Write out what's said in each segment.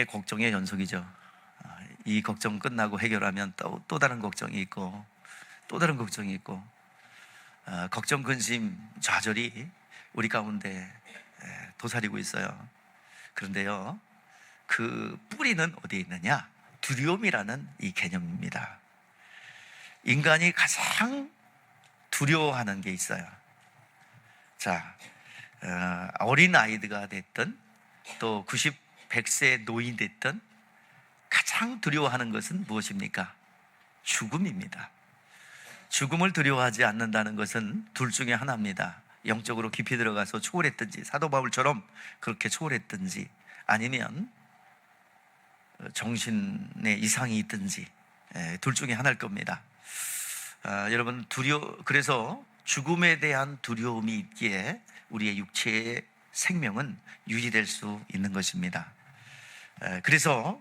걱정의 연속이죠. 이 걱정 끝나고 해결하면 또 다른 걱정이 있고 또 다른 걱정이 있고 걱정, 근심, 좌절이 우리 가운데 도사리고 있어요. 그런데요, 그 뿌리는 어디에 있느냐? 두려움이라는 이 개념입니다. 인간이 가장 두려워하는 게 있어요. 자, 어린 아이가 됐든 또 90, 100세 노인 됐든 가장 두려워하는 것은 무엇입니까? 죽음입니다. 죽음을 두려워하지 않는다는 것은 둘 중에 하나입니다. 영적으로 깊이 들어가서 초월했든지, 사도 바울처럼 그렇게 초월했든지, 아니면 정신에 이상이 있든지, 둘 중에 하나일 겁니다. 여러분, 그래서 죽음에 대한 두려움이 있기에 우리의 육체의 생명은 유지될 수 있는 것입니다. 그래서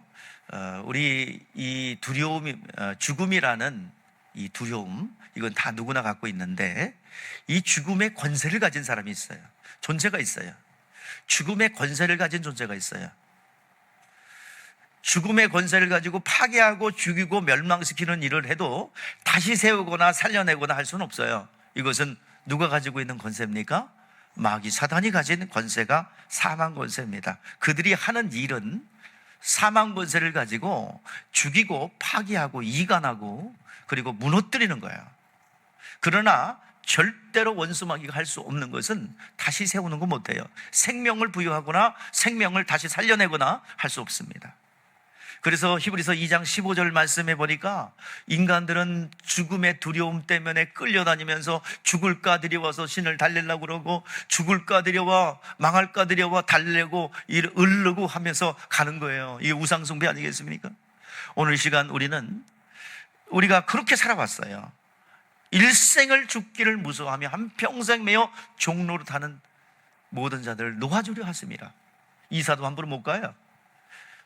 우리 이 두려움이, 죽음이라는 이 두려움, 이건 다 누구나 갖고 있는데, 이 죽음의 권세를 가진 사람이 있어요. 존재가 있어요. 죽음의 권세를 가진 존재가 있어요. 죽음의 권세를 가지고 파괴하고 죽이고 멸망시키는 일을 해도 다시 세우거나 살려내거나 할 수는 없어요. 이것은 누가 가지고 있는 권세입니까? 마귀, 사단이 가진 권세가 사망 권세입니다. 그들이 하는 일은 사망 권세를 가지고 죽이고 파괴하고 이간하고 그리고 무너뜨리는 거예요. 그러나 절대로 원수 마귀가 할 수 없는 것은 다시 세우는 거 못해요. 생명을 부여하거나 생명을 다시 살려내거나 할 수 없습니다. 그래서 히브리서 2장 15절 말씀해 보니까 인간들은 죽음의 두려움 때문에 끌려다니면서 죽을까 두려워서 신을 달래려고 그러고, 죽을까 두려워, 망할까 두려워 달래고 으르고 하면서 가는 거예요. 이게 우상숭배 아니겠습니까? 오늘 시간 우리가 그렇게 살아왔어요. 일생을 죽기를 무서워하며 한평생 매어 종로로 타는 모든 자들을 놓아주려 하십니다. 이사도 함부로 못 가요.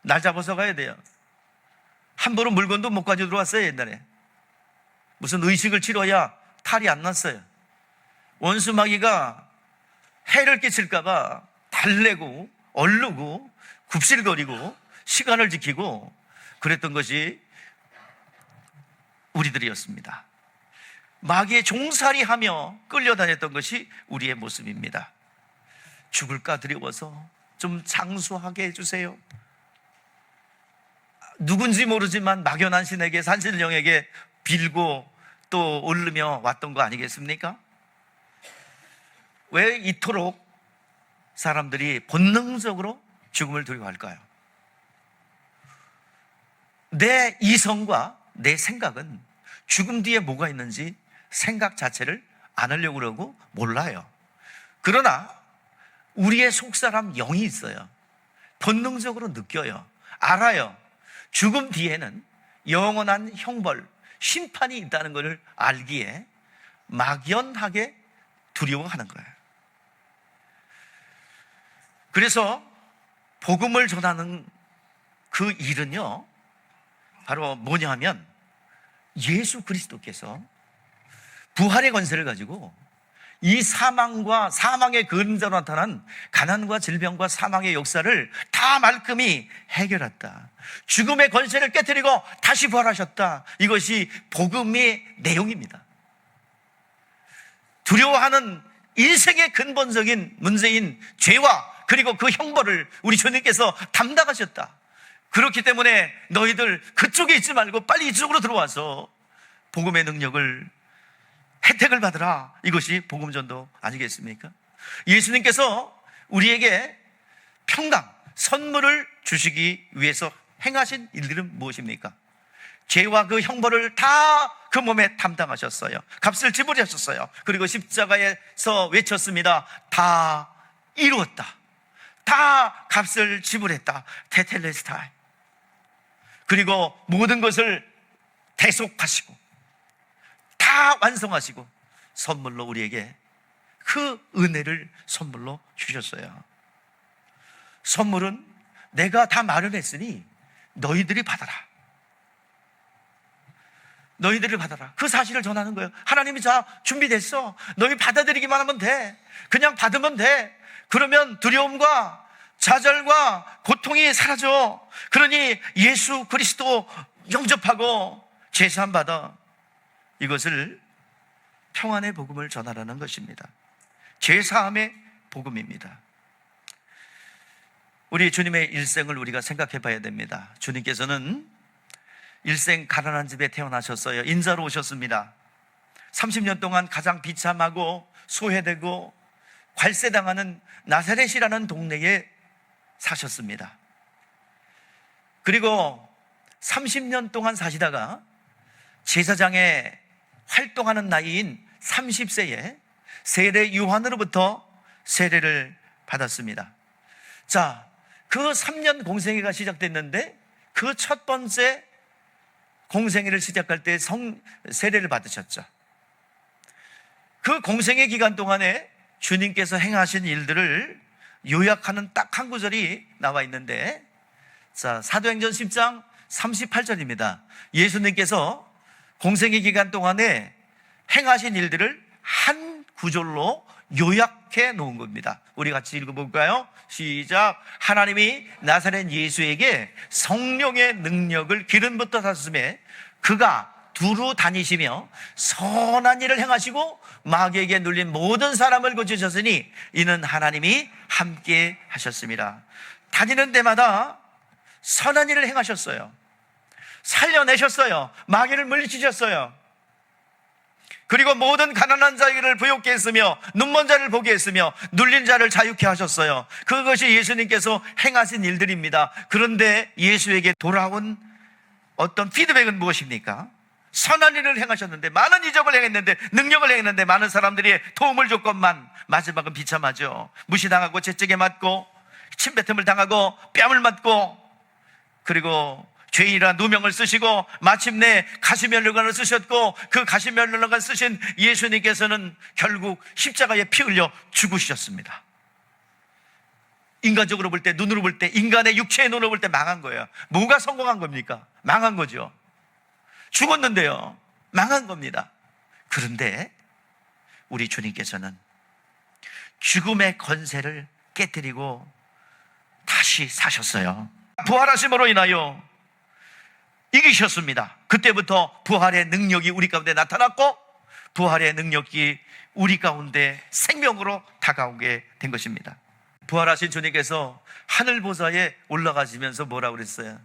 날 잡아서 가야 돼요. 함부로 물건도 못 가지고 들어왔어요. 옛날에 무슨 의식을 치러야 탈이 안 났어요. 원수 마귀가 해를 끼칠까 봐 달래고 얼르고 굽실거리고 시간을 지키고 그랬던 것이 우리들이었습니다. 마귀의 종살이하며 끌려다녔던 것이 우리의 모습입니다. 죽을까 두려워서 좀 장수하게 해주세요. 누군지 모르지만 막연한 신에게, 산신령에게 빌고 또 오르며 왔던 거 아니겠습니까? 왜 이토록 사람들이 본능적으로 죽음을 두려워할까요? 내 이성과 내 생각은 죽음 뒤에 뭐가 있는지 생각 자체를 안 하려고 그러고 몰라요. 그러나 우리의 속사람 영이 있어요. 본능적으로 느껴요. 알아요. 죽음 뒤에는 영원한 형벌, 심판이 있다는 것을 알기에 막연하게 두려워하는 거예요. 그래서 복음을 전하는 그 일은요, 바로 뭐냐 하면 예수 그리스도께서 부활의 권세를 가지고 이 사망과 사망의 그림자로 나타난 가난과 질병과 사망의 역사를 다 말끔히 해결했다. 죽음의 권세를 깨뜨리고 다시 부활하셨다. 이것이 복음의 내용입니다. 두려워하는 인생의 근본적인 문제인 죄와 그리고 그 형벌을 우리 주님께서 담당하셨다. 그렇기 때문에 너희들 그쪽에 있지 말고 빨리 이쪽으로 들어와서 복음의 능력을, 혜택을 받으라. 이것이 복음전도 아니겠습니까? 예수님께서 우리에게 평강, 선물을 주시기 위해서 행하신 일들은 무엇입니까? 죄와 그 형벌을 다 그 몸에 담당하셨어요. 값을 지불하셨어요. 그리고 십자가에서 외쳤습니다. 다 이루었다. 다 값을 지불했다. 테텔레스타이. 그리고 모든 것을 대속하시고 다 완성하시고 선물로 우리에게 그 은혜를 선물로 주셨어요. 선물은 내가 다 마련했으니 너희들이 받아라. 너희들이 받아라. 그 사실을 전하는 거예요. 하나님이 자 준비됐어. 너희 받아들이기만 하면 돼. 그냥 받으면 돼. 그러면 두려움과 좌절과 고통이 사라져. 그러니 예수 그리스도 영접하고 제사함 받아. 이것을 평안의 복음을 전하라는 것입니다. 제사함의 복음입니다. 우리 주님의 일생을 우리가 생각해 봐야 됩니다. 주님께서는 일생 가난한 집에 태어나셨어요. 인자로 오셨습니다. 30년 동안 가장 비참하고 소외되고 괄세당하는 나사렛이라는 동네에 사셨습니다. 그리고 30년 동안 사시다가 제사장에 활동하는 나이인 30세에 세례 요한으로부터 세례를 받았습니다. 자, 그 3년 공생애가 시작됐는데 그 첫 번째 공생애를 시작할 때 세례를 받으셨죠. 그 공생애 기간 동안에 주님께서 행하신 일들을 요약하는 딱 한 구절이 나와 있는데, 자, 사도행전 10장 38절입니다. 예수님께서 공생애 기간 동안에 행하신 일들을 한 구절로 요약해 놓은 겁니다. 우리 같이 읽어볼까요? 시작. 하나님이 나사렛 예수에게 성령의 능력을 기름부터 하셨음에 그가 두루 다니시며 선한 일을 행하시고 마귀에게 눌린 모든 사람을 고치셨으니 이는 하나님이 함께 하셨습니다. 다니는 데마다 선한 일을 행하셨어요. 살려내셨어요. 마귀를 물리치셨어요. 그리고 모든 가난한 자를 부욕케 했으며 눈먼 자를 보게 했으며 눌린 자를 자유케 하셨어요. 그것이 예수님께서 행하신 일들입니다. 그런데 예수에게 돌아온 어떤 피드백은 무엇입니까? 선한 일을 행하셨는데, 많은 이적을 행했는데, 능력을 행했는데, 많은 사람들이 도움을 줬건만 마지막은 비참하죠. 무시당하고 채찍에 맞고 침뱉음을 당하고 뺨을 맞고, 그리고 죄인이라 누명을 쓰시고 마침내 가시면류관을 쓰셨고, 그 가시면류관 쓰신 예수님께서는 결국 십자가에 피 흘려 죽으셨습니다. 인간적으로 볼 때, 눈으로 볼 때, 인간의 육체의 눈으로 볼 때 망한 거예요. 뭐가 성공한 겁니까? 망한 거죠. 죽었는데요, 망한 겁니다. 그런데 우리 주님께서는 죽음의 권세를 깨뜨리고 다시 사셨어요. 부활하심으로 인하여 이기셨습니다. 그때부터 부활의 능력이 우리 가운데 나타났고, 부활의 능력이 우리 가운데 생명으로 다가오게 된 것입니다. 부활하신 주님께서 하늘 보좌에 올라가시면서 뭐라고 그랬어요?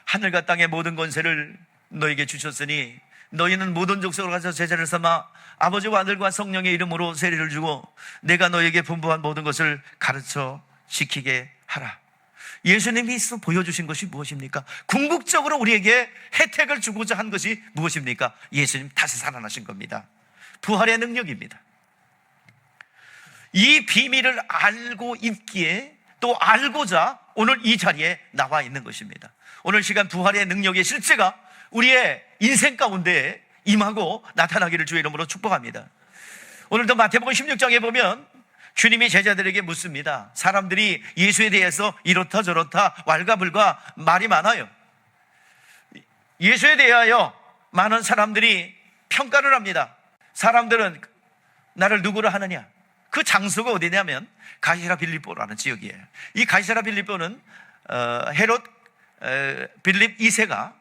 하늘과 땅의 모든 권세를 너에게 주셨으니 너희는 모든 족속으로 가서 제자를 삼아 아버지와 아들과 성령의 이름으로 세례를 주고 내가 너에게 분부한 모든 것을 가르쳐 지키게 하라. 예수님이 보여주신 것이 무엇입니까? 궁극적으로 우리에게 혜택을 주고자 한 것이 무엇입니까? 예수님 다시 살아나신 겁니다. 부활의 능력입니다. 이 비밀을 알고 있기에 또 알고자 오늘 이 자리에 나와 있는 것입니다. 오늘 시간 부활의 능력의 실제가 우리의 인생 가운데 임하고 나타나기를 주의 이름으로 축복합니다. 오늘도 마태복음 16장에 보면 주님이 제자들에게 묻습니다. 사람들이 예수에 대해서 이렇다 저렇다 왈가불가 말이 많아요. 예수에 대하여 많은 사람들이 평가를 합니다. 사람들은 나를 누구로 하느냐? 그 장소가 어디냐면 가이사랴 빌립보라는 지역이에요. 이 가이사랴 빌립보는 헤롯 빌립 2세가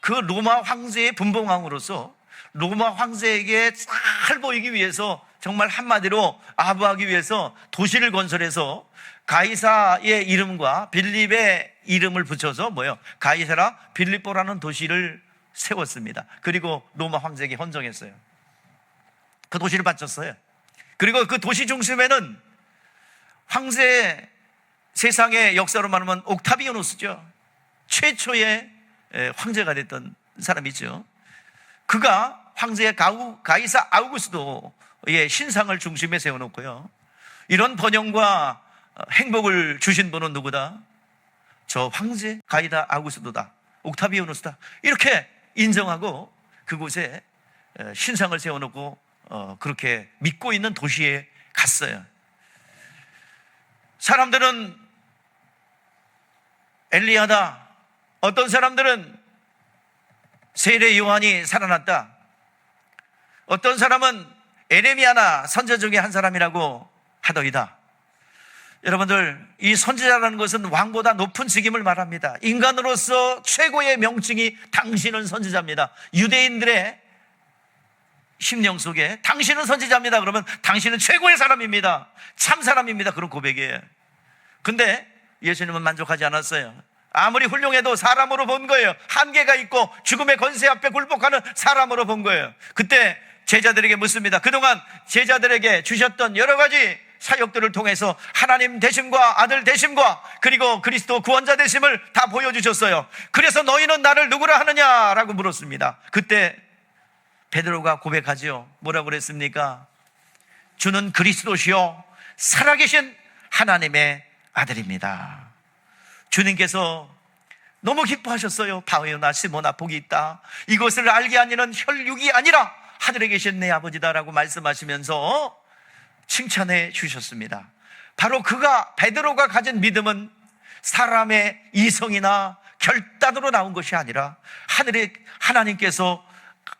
그 로마 황제의 분봉왕으로서 로마 황제에게 잘 보이기 위해서, 정말 한마디로 아부하기 위해서 도시를 건설해서 가이사의 이름과 빌립의 이름을 붙여서 가이사랴 빌립보라는 도시를 세웠습니다. 그리고 로마 황제에게 헌정했어요. 그 도시를 바쳤어요. 그리고 그 도시 중심에는 황제, 세상의 역사로 말하면 옥타비아누스죠. 최초의 황제가 됐던 사람이죠. 그가 황제의 가이사 아우구스도의 신상을 중심에 세워놓고요, 이런 번영과 행복을 주신 분은 누구다? 저 황제 가이사 아우구스도다, 옥타비아누스다, 이렇게 인정하고 그곳에 신상을 세워놓고 그렇게 믿고 있는 도시에 갔어요. 사람들은 엘리야다, 어떤 사람들은 세례 요한이 살아났다, 어떤 사람은 에레미야나 선자 중에 한 사람이라고 하더이다. 여러분들, 이 선지자라는 것은 왕보다 높은 직임을 말합니다. 인간으로서 최고의 명칭이 당신은 선지자입니다. 유대인들의 심령 속에 당신은 선지자입니다 그러면 당신은 최고의 사람입니다, 참 사람입니다, 그런 고백이에요. 근데 예수님은 만족하지 않았어요. 아무리 훌륭해도 사람으로 본 거예요. 한계가 있고 죽음의 권세 앞에 굴복하는 사람으로 본 거예요. 그때 제자들에게 묻습니다. 그동안 제자들에게 주셨던 여러 가지 사역들을 통해서 하나님 되심과 아들 되심과 그리고 그리스도 구원자 되심을 다 보여주셨어요. 그래서 너희는 나를 누구라 하느냐라고 물었습니다. 그때 베드로가 고백하지요. 뭐라고 그랬습니까? 주는 그리스도시요 살아계신 하나님의 아들입니다. 주님께서 너무 기뻐하셨어요. 바오나 시모나 복이 있다. 이것을 알게 하니는 혈육이 아니라 하늘에 계신 내 아버지다라고 말씀하시면서 칭찬해 주셨습니다. 바로 베드로가 가진 믿음은 사람의 이성이나 결단으로 나온 것이 아니라 하늘의 하나님께서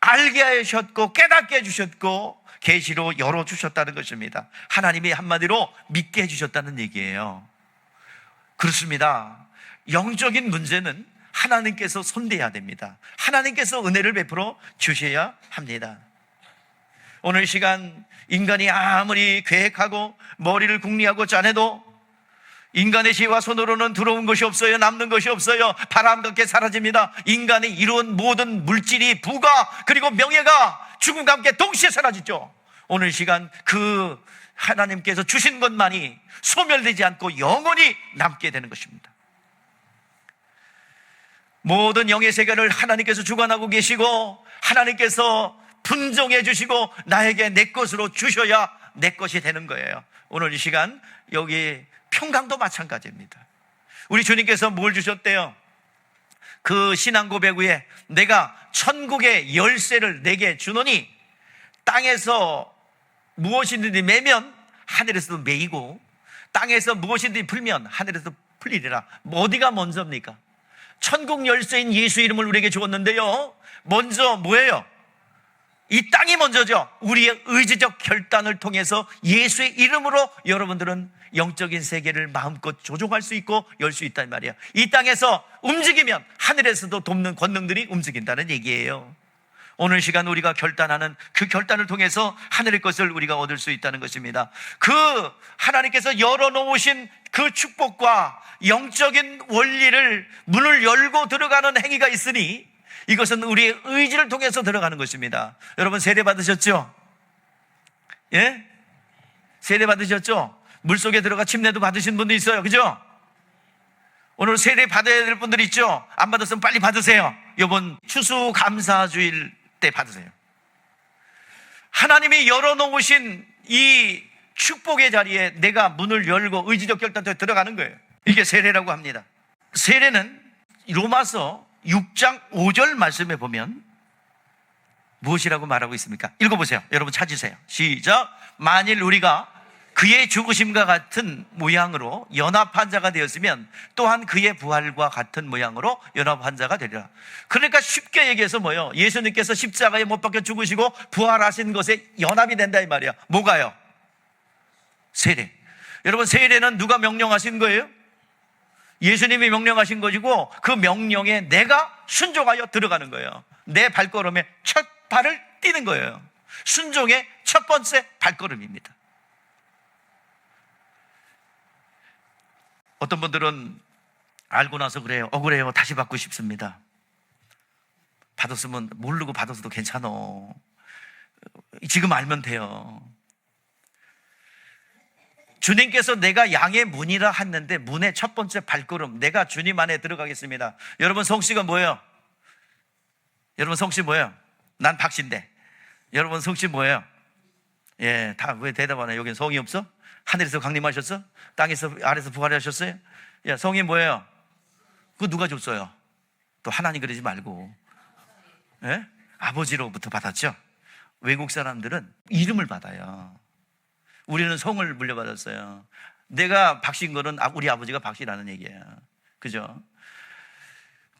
알게 하셨고 깨닫게 해주셨고 계시로 열어주셨다는 것입니다. 하나님이 한마디로 믿게 해주셨다는 얘기예요. 그렇습니다. 영적인 문제는 하나님께서 손대야 됩니다. 하나님께서 은혜를 베풀어 주셔야 합니다. 오늘 시간 인간이 아무리 계획하고 머리를 궁리하고 짜내도 인간의 지혜와 손으로는 들어온 것이 없어요. 남는 것이 없어요. 바람 같게 사라집니다. 인간이 이룬 모든 물질이 부가 그리고 명예가 죽음과 함께 동시에 사라지죠. 오늘 시간 그 하나님께서 주신 것만이 소멸되지 않고 영원히 남게 되는 것입니다. 모든 영의 세계를 하나님께서 주관하고 계시고 하나님께서 분종해 주시고 나에게 내 것으로 주셔야 내 것이 되는 거예요. 오늘 이 시간 여기 평강도 마찬가지입니다. 우리 주님께서 뭘 주셨대요? 그 신앙 고백 후에 내가 천국의 열쇠를 내게 주노니 땅에서 무엇이든지 매면 하늘에서도 매이고 땅에서 무엇이든지 풀면 하늘에서도 풀리리라. 어디가 먼저입니까? 천국 열쇠인 예수 이름을 우리에게 주었는데요, 먼저 뭐예요? 이 땅이 먼저죠. 우리의 의지적 결단을 통해서 예수의 이름으로 여러분들은 영적인 세계를 마음껏 조종할 수 있고 열 수 있단 말이에요. 이 땅에서 움직이면 하늘에서도 돕는 권능들이 움직인다는 얘기예요. 오늘 시간 우리가 결단하는 그 결단을 통해서 하늘의 것을 우리가 얻을 수 있다는 것입니다. 그 하나님께서 열어놓으신 그 축복과 영적인 원리를 문을 열고 들어가는 행위가 있으니 이것은 우리의 의지를 통해서 들어가는 것입니다. 여러분 세례 받으셨죠? 예? 세례 받으셨죠? 물속에 들어가 침례도 받으신 분도 있어요. 그죠? 오늘 세례 받아야 될 분들 있죠? 안 받았으면 빨리 받으세요. 이번 추수감사주일 때 받으세요. 하나님이 열어놓으신 이 축복의 자리에 내가 문을 열고 의지적 결단에 들어가는 거예요. 이게 세례라고 합니다. 세례는 로마서 6장 5절 말씀에 보면 무엇이라고 말하고 있습니까? 읽어보세요. 여러분 찾으세요. 시작. 만일 우리가 그의 죽으심과 같은 모양으로 연합한 자가 되었으면 또한 그의 부활과 같은 모양으로 연합한 자가 되리라. 그러니까 쉽게 얘기해서 뭐예요? 예수님께서 십자가에 못 박혀 죽으시고 부활하신 것에 연합이 된다 이 말이야. 뭐가요? 세례. 여러분 세례는 누가 명령하신 거예요? 예수님이 명령하신 것이고 그 명령에 내가 순종하여 들어가는 거예요. 내 발걸음에 첫 발을 띄는 거예요. 순종의 첫 번째 발걸음입니다. 어떤 분들은 알고 나서 그래요. 억울해요. 다시 받고 싶습니다. 받았으면 모르고 받았어도 괜찮아. 지금 알면 돼요. 주님께서 내가 양의 문이라 했는데 문의 첫 번째 발걸음, 내가 주님 안에 들어가겠습니다. 여러분 성씨가 뭐예요? 여러분 성씨 뭐예요? 난 박씨인데. 여러분 성씨 뭐예요? 예, 다 왜 대답 안 해요? 여긴 성이 없어? 하늘에서 강림하셨어? 땅에서 아래서 부활하셨어요? 야, 성이 뭐예요? 그거 누가 줬어요? 또 하나님 그러지 말고. 예? 아버지로부터 받았죠? 외국 사람들은 이름을 받아요. 우리는 성을 물려받았어요. 내가 박씨인 거는 우리 아버지가 박씨라는 얘기예요. 그죠?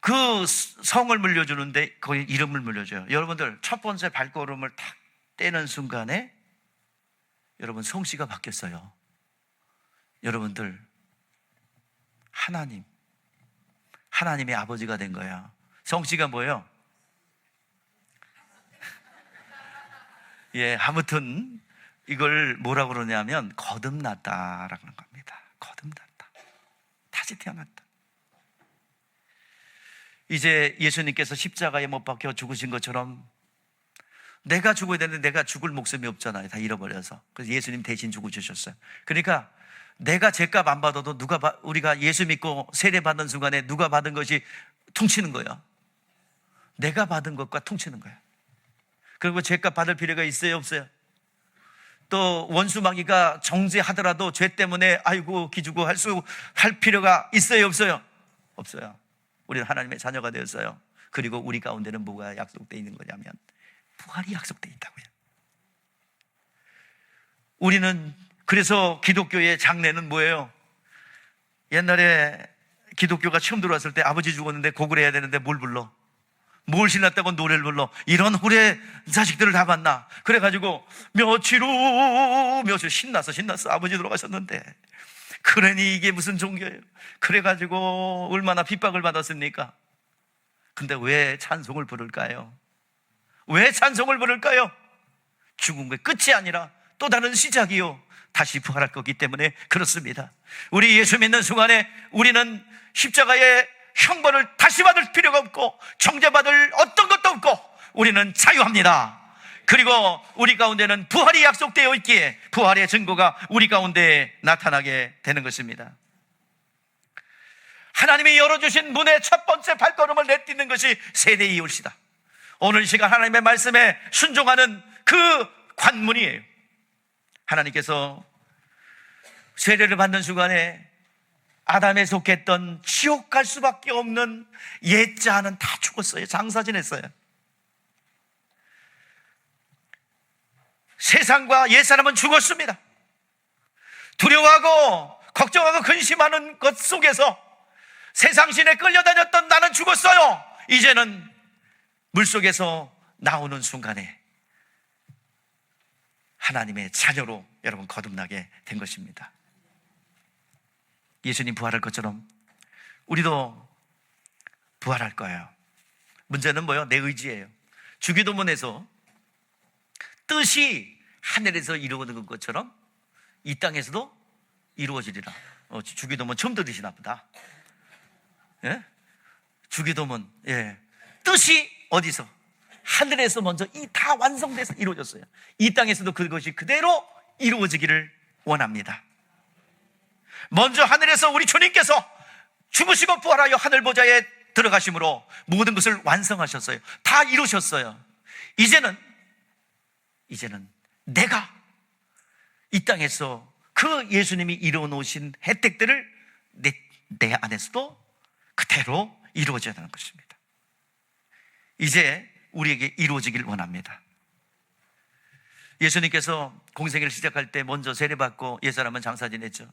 그 성을 물려주는데 거기 이름을 물려줘요. 여러분들 첫 번째 발걸음을 탁 떼는 순간에 여러분 성씨가 바뀌었어요. 여러분들, 하나님의 아버지가 된 거야. 성씨가 뭐예요? 예, 아무튼 이걸 뭐라고 그러냐면 거듭났다라고 하는 겁니다. 거듭났다. 다시 태어났다. 이제 예수님께서 십자가에 못 박혀 죽으신 것처럼 내가 죽어야 되는데 내가 죽을 목숨이 없잖아요. 다 잃어버려서. 그래서 예수님 대신 죽어주셨어요. 그러니까 내가 죄값 안 받아도 우리가 예수 믿고 세례 받는 순간에 누가 받은 것이 퉁치는 거예요. 내가 받은 것과 퉁치는 거예요. 그리고 죄값 받을 필요가 있어요, 없어요? 또 원수 마귀가 정죄하더라도 죄 때문에 아이고 기주고 할 필요가 있어요, 없어요? 없어요. 우리는 하나님의 자녀가 되었어요. 그리고 우리 가운데는 뭐가 약속되어 있는 거냐면 부활이 약속되어 있다고요. 우리는 그래서 기독교의 장례는 뭐예요? 옛날에 기독교가 처음 들어왔을 때 아버지 죽었는데 고글 해야 되는데 뭘 불러? 뭘 신났다고 노래를 불러? 이런 후레 자식들을 다 봤나? 그래가지고 며칠 신났어. 아버지 돌아가셨는데. 그러니 이게 무슨 종교예요? 그래가지고 얼마나 핍박을 받았습니까? 근데 왜 찬송을 부를까요? 왜 찬송을 부를까요? 죽은 게 끝이 아니라 또 다른 시작이요, 다시 부활할 거기 때문에 그렇습니다. 우리 예수 믿는 순간에 우리는 십자가의 형벌을 다시 받을 필요가 없고 정죄받을 어떤 것도 없고 우리는 자유합니다. 그리고 우리 가운데는 부활이 약속되어 있기에 부활의 증거가 우리 가운데 나타나게 되는 것입니다. 하나님이 열어주신 문의 첫 번째 발걸음을 내딛는 것이 세대 이웃이다. 오늘 시간 하나님의 말씀에 순종하는 그 관문이에요. 하나님께서 세례를 받는 순간에 아담에 속했던 지옥 갈 수밖에 없는 옛자는 다 죽었어요. 장사 지냈어요. 세상과 옛사람은 죽었습니다. 두려워하고 걱정하고 근심하는 것 속에서 세상신에 끌려다녔던 나는 죽었어요. 이제는 물속에서 나오는 순간에 하나님의 자녀로 여러분 거듭나게 된 것입니다. 예수님 부활할 것처럼 우리도 부활할 거예요. 문제는 뭐예요? 내 의지예요. 주기도문에서 뜻이 하늘에서 이루어지는 것처럼 이 땅에서도 이루어지리라. 주기도문 처음 들으시나 보다. 예? 주기도문, 예. 뜻이 어디서? 하늘에서 먼저 다 완성돼서 이루어졌어요. 이 땅에서도 그것이 그대로 이루어지기를 원합니다. 먼저 하늘에서 우리 주님께서 죽으시고 부활하여 하늘 보좌에 들어가심으로 모든 것을 완성하셨어요. 다 이루셨어요. 이제는 내가 이 땅에서 그 예수님이 이루어 놓으신 혜택들을 내 안에서도 그대로 이루어져야 하는 것입니다. 이제 우리에게 이루어지길 원합니다. 예수님께서 공생애를 시작할 때 먼저 세례받고 옛사람은 장사 지냈죠.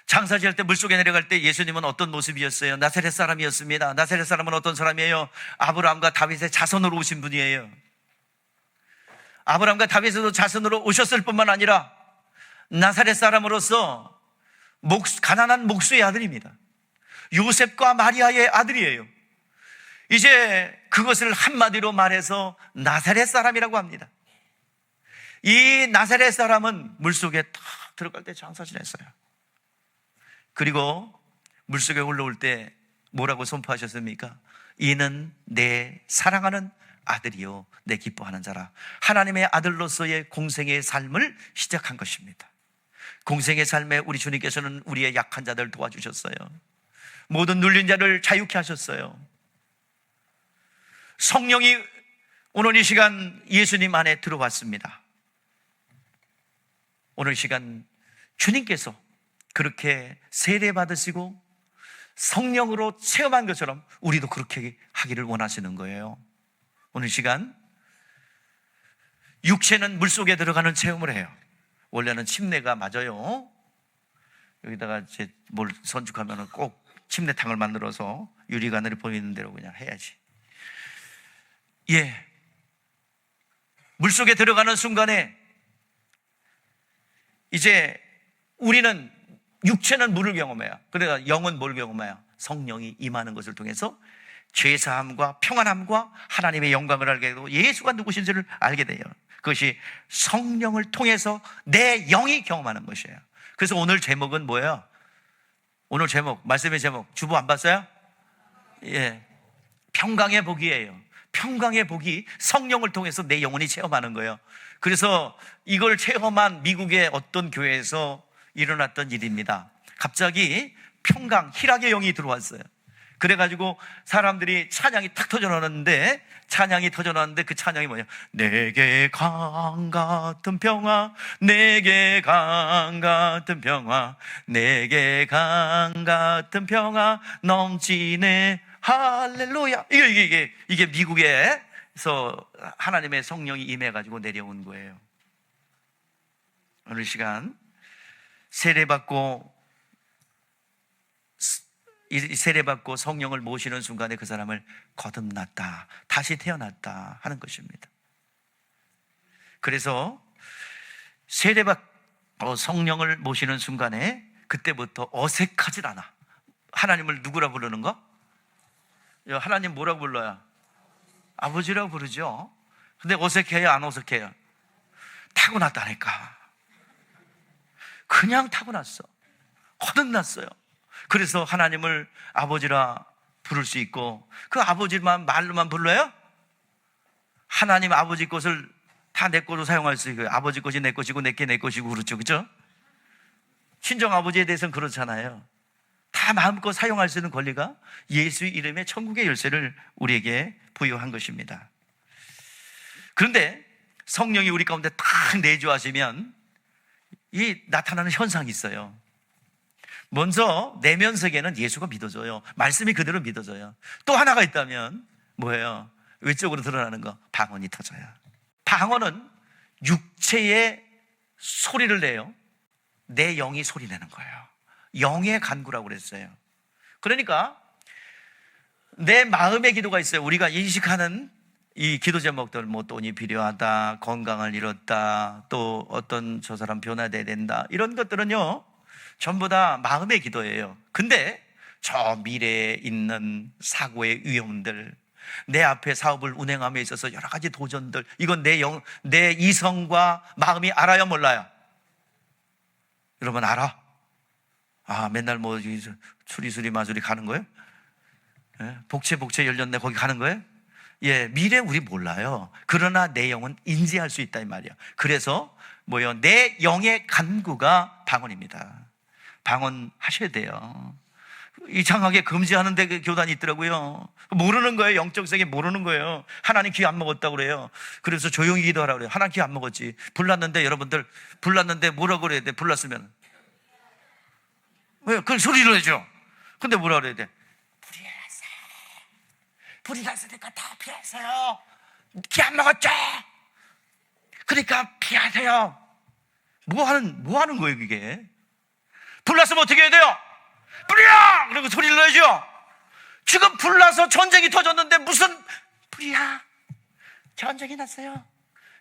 장사 지을 때 물속에 내려갈 때 예수님은 어떤 모습이었어요? 나사렛 사람이었습니다. 나사렛 사람은 어떤 사람이에요? 아브라함과 다윗의 자손으로 오신 분이에요. 아브라함과 다윗에도 자손으로 오셨을 뿐만 아니라 나사렛 사람으로서 가난한 목수의 아들입니다. 요셉과 마리아의 아들이에요. 이제 그것을 한마디로 말해서 나사렛 사람이라고 합니다. 이 나사렛 사람은 물속에 탁 들어갈 때 장사 지냈어요. 그리고 물속에 올라올 때 뭐라고 선포하셨습니까? 이는 내 사랑하는 아들이요 내 기뻐하는 자라. 하나님의 아들로서의 공생의 삶을 시작한 것입니다. 공생의 삶에 우리 주님께서는 우리의 약한 자들 도와주셨어요. 모든 눌린 자를 자유케 하셨어요. 성령이 오늘 이 시간 예수님 안에 들어왔습니다. 오늘 이 시간 주님께서 그렇게 세례받으시고 성령으로 체험한 것처럼 우리도 그렇게 하기를 원하시는 거예요. 오늘 시간 육체는 물속에 들어가는 체험을 해요. 원래는 침례가 맞아요. 여기다가 이제 뭘 선축하면 꼭 침례탕을 만들어서 유리관을 보이는 대로 그냥 해야지. 예, 물속에 들어가는 순간에 이제 우리는 육체는 물을 경험해요. 그러니까 영은 뭘 경험해요? 성령이 임하는 것을 통해서 죄사함과 평안함과 하나님의 영광을 알게 되고 예수가 누구신지를 알게 돼요. 그것이 성령을 통해서 내 영이 경험하는 것이에요. 그래서 오늘 제목은 뭐예요? 오늘 제목, 말씀의 제목, 주보 안 봤어요? 예, 평강의 복이에요. 평강의 복이 성령을 통해서 내 영혼이 체험하는 거예요. 그래서 이걸 체험한 미국의 어떤 교회에서 일어났던 일입니다. 갑자기 평강, 희락의 영이 들어왔어요. 그래가지고 사람들이 찬양이 탁 터져나왔는데, 그 찬양이 뭐냐? 내게 강 같은 평화, 내게 강 같은 평화, 내게 강 같은 평화 넘치네 할렐루야. 이게 미국에서 하나님의 성령이 임해가지고 내려온 거예요. 오늘 시간 세례받고 성령을 모시는 순간에 그 사람을 거듭났다, 다시 태어났다 하는 것입니다. 그래서 세례받고 성령을 모시는 순간에 그때부터 어색하질 않아. 하나님을 누구라 부르는 거? 하나님 뭐라고 불러요? 아버지라고 부르죠. 근데 어색해요, 안 어색해요? 타고났다니까. 그냥 타고났어. 거듭났어요. 그래서 하나님을 아버지라 부를 수 있고, 그 아버지만 말로만 불러요? 하나님 아버지 것을 다 내 것으로 사용할 수 있고요. 아버지 것이 내 것이고 내게 내 것이고 그렇죠, 그렇죠? 친정 아버지에 대해서는 그렇잖아요. 다 마음껏 사용할 수 있는 권리가 예수의 이름의 천국의 열쇠를 우리에게 부여한 것입니다. 그런데 성령이 우리 가운데 딱 내주하시면 이 나타나는 현상이 있어요. 먼저 내면 세계는 예수가 믿어져요. 말씀이 그대로 믿어져요. 또 하나가 있다면 뭐예요? 외적으로 드러나는 거, 방언이 터져요. 방언은 육체의 소리를 내요. 내 영이 소리 내는 거예요. 영의 간구라고 그랬어요. 그러니까 내 마음의 기도가 있어요. 우리가 인식하는 이 기도 제목들, 뭐 돈이 필요하다, 건강을 잃었다, 또 어떤 저 사람 변화돼야 된다, 이런 것들은요 전부 다 마음의 기도예요. 근데 저 미래에 있는 사고의 위험들, 내 앞에 사업을 운행함에 있어서 여러 가지 도전들, 이건 내 이성과 마음이 알아요, 몰라요? 여러분 알아? 맨날 뭐 수리수리 마수리 가는 거예요? 예? 복채 열렸네, 거기 가는 거예요? 예, 미래 우리 몰라요. 그러나 내 영은 인지할 수 있다 이 말이에요. 그래서 뭐요? 내 영의 간구가 방언입니다. 방언하셔야 돼요. 이상하게 금지하는 데 교단이 있더라고요. 모르는 거예요. 영적 세계 모르는 거예요. 하나님 귀 안 먹었다고 그래요. 그래서 조용히 기도하라고 그래요. 하나님 귀 안 먹었지. 불났는데 여러분들, 불났는데 뭐라고 그래야 돼? 불났으면 왜? 그걸 소리를 내죠. 근데 뭐라 그래야 돼? 불이 났으니까 다 피하세요. 귀 안 먹었죠? 그러니까 피하세요. 뭐 하는 거예요, 그게? 불났으면 어떻게 해야 돼요? 불이야! 그리고 소리를 내죠. 지금 불나서 전쟁이 터졌는데 무슨 불이야? 전쟁이 났어요.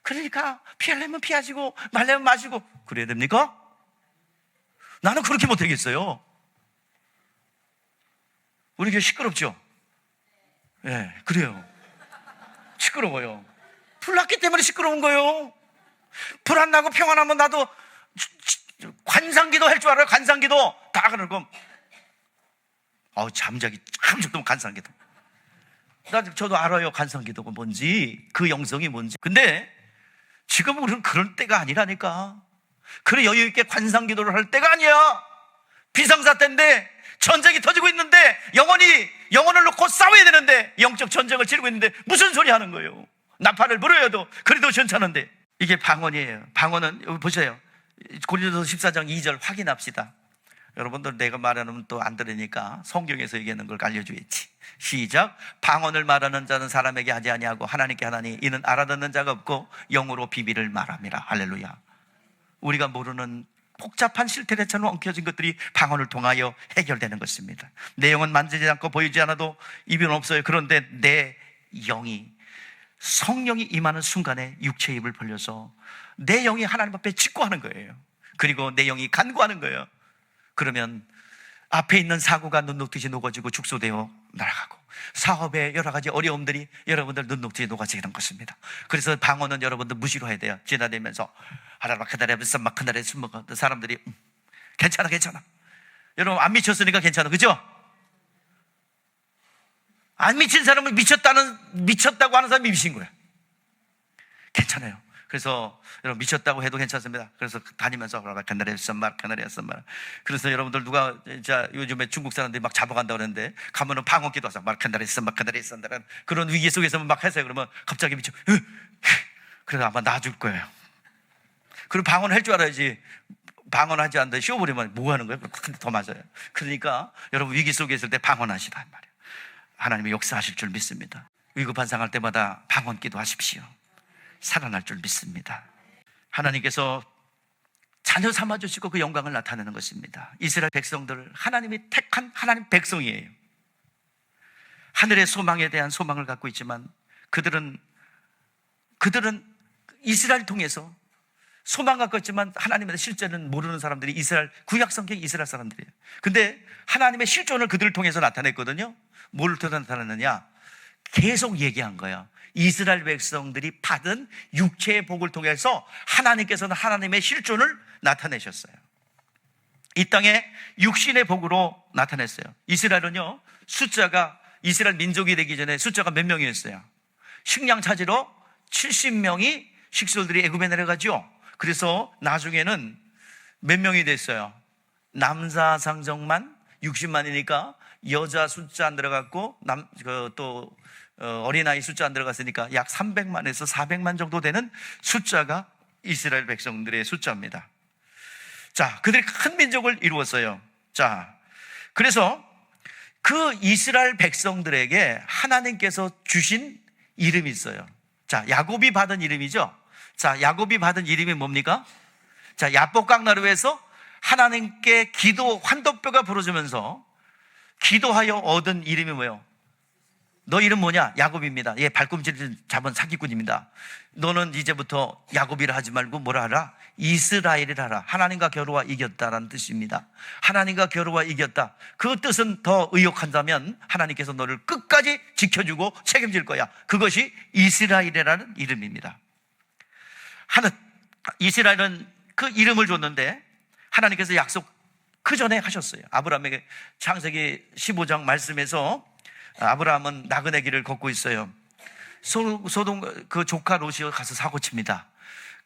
그러니까 피하려면 피하시고 말려면 마시고 그래야 됩니까? 나는 그렇게 못하겠어요. 우리 교회 시끄럽죠? 예, 그래요. 시끄러워요. 불 났기 때문에 시끄러운 거예요. 불 안 나고 평안하면 나도 관상기도 할 줄 알아요. 관상기도 다 그러고 잠자기 참 좋다면 관상기도. 저도 알아요. 관상기도가 뭔지, 그 영성이 뭔지. 근데 지금 우리는 그럴 때가 아니라니까. 그래 여유 있게 관상기도를 할 때가 아니야. 비상사 때인데, 전쟁이 터지고 있는데, 영혼을 놓고 싸워야 되는데, 영적 전쟁을 치르고 있는데 무슨 소리 하는 거예요? 나팔을 불어야도 그래도 괜찮은데. 이게 방언이에요. 방언은 여기 보세요. 고린도서 14장 2절 확인합시다. 여러분들 내가 말하면 또 안 들으니까 성경에서 얘기하는 걸 알려줘야지. 시작. 방언을 말하는 자는 사람에게 하지 아니하고 하나님께 하나니 이는 알아듣는 자가 없고 영으로 비밀을 말함이라. 할렐루야. 우리가 모르는 복잡한 실태처럼 엉켜진 것들이 방언을 통하여 해결되는 것입니다. 내 영은 만지지 않고 보이지 않아도 입은 없어요. 그런데 내 영이, 성령이 임하는 순간에 육체의 입을 벌려서 내 영이 하나님 앞에 직구하는 거예요. 그리고 내 영이 간구하는 거예요. 그러면 앞에 있는 사고가 눈 녹듯이 녹아지고 축소되어 날아가고, 사업의 여러 가지 어려움들이 여러분들 눈 녹듯이 녹아지는 것입니다. 그래서 방언은 여러분들 무시로 해야 돼요. 지나다니면서 하라마카다레비스 마카다레 술 먹은 사람들이 괜찮아 괜찮아. 여러분 안 미쳤으니까 괜찮아, 그죠? 안 미친 사람은 미쳤다고 하는 사람이 미친 거야. 괜찮아요. 그래서 여러분 미쳤다고 해도 괜찮습니다. 그래서 다니면서 그래서 여러분들 누가 진짜 요즘에 중국 사람들이 막 잡아간다고 그러는데 가면은 방언 기도하자 그런 위기 속에서 막 하세요. 그러면 갑자기 미쳐. 그래서 아마 놔줄 거예요. 그리고 방언 할 줄 알아야지. 방언하지 않는데 쉬어버리면 뭐 하는 거예요? 더 맞아요. 그러니까 여러분 위기 속에 있을 때 방언하시란 말이에요. 하나님이 역사하실 줄 믿습니다. 위급한 상황 때마다 방언 기도하십시오. 살아날 줄 믿습니다. 하나님께서 자녀 삼아주시고 그 영광을 나타내는 것입니다. 이스라엘 백성들을 하나님이 택한 하나님 백성이에요. 하늘의 소망에 대한 소망을 갖고 있지만 그들은 이스라엘 통해서 소망 갖고 있지만 하나님의 실제는 모르는 사람들이 이스라엘, 구약 성경 이스라엘 사람들이에요. 근데 하나님의 실존을 그들을 통해서 나타냈거든요. 뭘 통해서 나타냈느냐? 계속 얘기한 거예요. 이스라엘 백성들이 받은 육체의 복을 통해서 하나님께서는 하나님의 실존을 나타내셨어요. 이 땅에 육신의 복으로 나타냈어요. 이스라엘은요, 이스라엘 민족이 되기 전에 숫자가 몇 명이었어요? 식량 찾으러 70명이 식솔들이 애굽에 내려가죠. 그래서 나중에는 몇 명이 됐어요? 남자 상정만 60만이니까 여자 숫자 안 들어갔고 어린아이 숫자 안 들어갔으니까 약 300만에서 400만 정도 되는 숫자가 이스라엘 백성들의 숫자입니다. 자, 그들이 큰 민족을 이루었어요. 자, 그래서 그 이스라엘 백성들에게 하나님께서 주신 이름이 있어요. 자, 야곱이 받은 이름이죠. 자, 야곱이 받은 이름이 뭡니까? 자, 야복강나루에서 하나님께 환도뼈가 부러지면서 기도하여 얻은 이름이 뭐예요? 너 이름 뭐냐? 야곱입니다. 얘 발꿈치를 잡은 사기꾼입니다. 너는 이제부터 야곱이라 하지 말고 뭐라 하라? 이스라엘이라 하라. 하나님과 겨루와 이겼다라는 뜻입니다. 하나님과 겨루와 이겼다. 그 뜻은 더 의역한다면 하나님께서 너를 끝까지 지켜주고 책임질 거야. 그것이 이스라엘이라는 이름입니다. 이스라엘은 그 이름을 줬는데 하나님께서 약속 그 전에 하셨어요. 아브라함에게 창세기 15장 말씀에서 아브라함은 나그네 길을 걷고 있어요. 소돔 그 조카 롯이 가서 사고칩니다.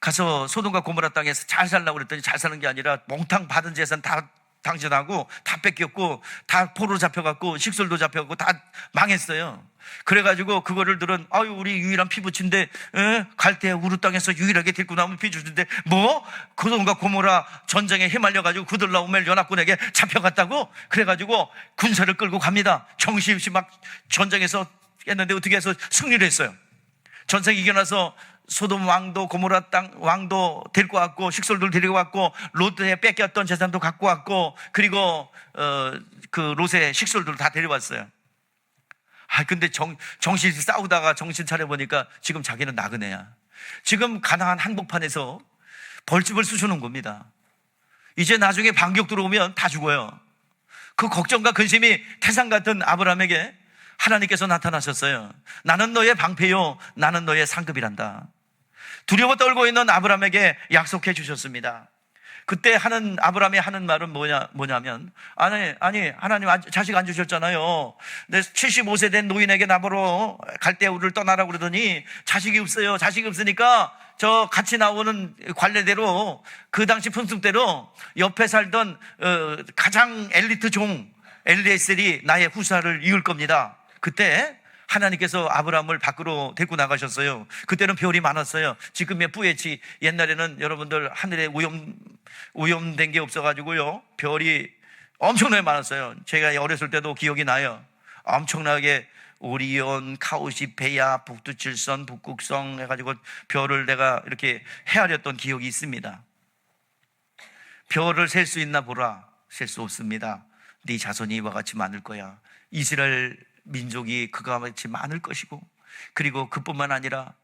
가서 소돔과 고모라 땅에서 잘 살라고 그랬더니 잘 사는 게 아니라 몽탕 받은 재산 다 당신하고 다 뺏겼고 다 포로 잡혀갖고 식솔도 잡혀갖고 다 망했어요. 그래가지고 그거를 들은 우리 유일한 피부친데 갈 때 우르 땅에서 유일하게 데리고 나오면 피주신데 소돔과 고모라 전쟁에 휘말려가지고 그들 나오면 연합군에게 잡혀갔다고 그래가지고 군사를 끌고 갑니다. 정신없이 막 전쟁에서 했는데 어떻게 해서 승리를 했어요. 전쟁 이겨나서 소돔 왕도 고모라 땅 왕도 데리고 왔고 식솔들 데리고 왔고 롯에 뺏겼던 재산도 갖고 왔고 그리고 그 롯의 식솔들 다 데려왔어요. 근데 정신 싸우다가 정신 차려보니까 지금 자기는 나그네야. 지금 가나안 한복판에서 벌집을 쑤시는 겁니다. 이제 나중에 반격 들어오면 다 죽어요. 그 걱정과 근심이 태산 같은 아브라함에게 하나님께서 나타나셨어요. 나는 너의 방패요, 나는 너의 상급이란다. 두려워 떨고 있는 아브라함에게 약속해 주셨습니다. 그때 아브라함이 하는 말은 뭐냐면 아니 하나님 자식 안 주셨잖아요. 내 75세 된 노인에게 나보러 갈대우를 떠나라고 그러더니 자식이 없어요. 자식이 없으니까 저 같이 나오는 관례대로 그 당시 풍습대로 옆에 살던 가장 엘리트 종 엘리에셀이 나의 후사를 이을 겁니다. 그때 하나님께서 아브라함을 밖으로 데리고 나가셨어요. 그때는 별이 많았어요. 지금의 뿌예치, 옛날에는 여러분들 하늘에 오염된 게 없어가지고요, 별이 엄청나게 많았어요. 제가 어렸을 때도 기억이 나요. 엄청나게 오리온, 카오시페야, 북두칠선, 북극성 해가지고 별을 내가 이렇게 헤아렸던 기억이 있습니다. 별을 셀 수 있나 보라. 셀 수 없습니다. 네 자손이 이와 같이 많을 거야. 이스라엘 민족이 그와 같이 많을 것이고, 그리고 그뿐만 아니라